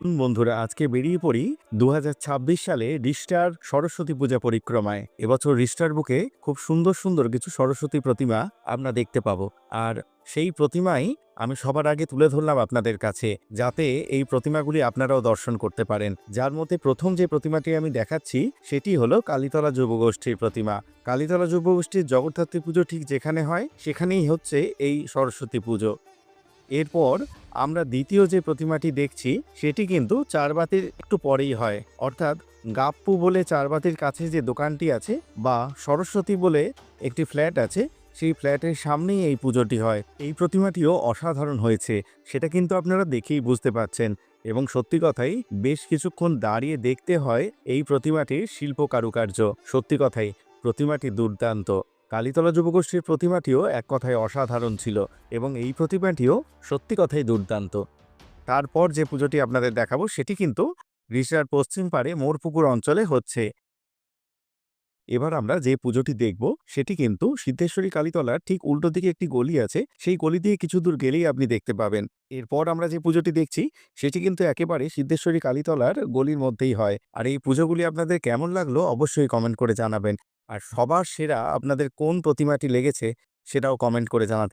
বন্ধুরা আজকে বেরিয়ে পড়ি ২০২৬ সালে রিস্টার সরস্বতী পূজা পরিক্রমায়। এবছর রিস্টার বুকে খুব সুন্দর সুন্দর কিছু সরস্বতী প্রতিমা আমরা দেখতে পাবো। আর সেই প্রতিমাই আমি সবার আগে তুলে ধরলাম আপনাদের কাছে, যাতে এই প্রতিমাগুলি আপনারাও দর্শন করতে পারেন। যার মধ্যে প্রথম যে প্রতিমাটি আমি দেখাচ্ছি সেটি হলো কালীতলা যুবগোষ্ঠীর প্রতিমা। কালীতলা যুবগোষ্ঠীর জগদ্ধাত্রী পুজো ঠিক যেখানে হয় সেখানেই হচ্ছে এই সরস্বতী পুজো। এরপর আমরা দ্বিতীয় যে প্রতিমাটি দেখছি সেটি কিন্তু চারবাতির একটু পরেই হয়, অর্থাৎ গাপ্পু বলে চারবাতির কাছে যে দোকানটি আছে বা সরস্বতী বলে একটি ফ্ল্যাট আছে, সেই ফ্ল্যাটের সামনেই এই পুজোটি হয়। এই প্রতিমাটিও অসাধারণ হয়েছে, সেটা কিন্তু আপনারা দেখেই বুঝতে পারছেন। এবং সত্যি কথাই বেশ কিছুক্ষণ দাঁড়িয়ে দেখতে হয় এই প্রতিমাটির শিল্প কারুকার্য। সত্যি কথাই প্রতিমাটি দুর্দান্ত। কালীতলা যুবগোষ্ঠীর প্রতিমাটিও এক কথায় অসাধারণ ছিল এবং এই প্রতিমাটিও সত্যি কথাই দুর্দান্ত। তারপর যে পুজোটি আপনাদের দেখাবো সেটি কিন্তু রিষড়ার পশ্চিম পাড়ে মোরপুকুর অঞ্চলে হচ্ছে। এবার আমরা যে পুজোটি দেখব সেটি কিন্তু সিদ্ধেশ্বরী কালীতলার ঠিক উল্টো দিকে একটি গলি আছে, সেই গলি দিয়ে কিছু দূর গেলেই আপনি দেখতে পাবেন। এরপর আমরা যে পুজোটি দেখছি সেটি কিন্তু একেবারে সিদ্ধেশ্বরী কালীতলার গলির মধ্যেই হয়। আর এই পুজোগুলি আপনাদের কেমন লাগলো অবশ্যই কমেন্ট করে জানাবেন। আর সবার সেরা আপনাদের কোন প্রতিমাটি লেগেছে সেটাও কমেন্ট করে জানাতে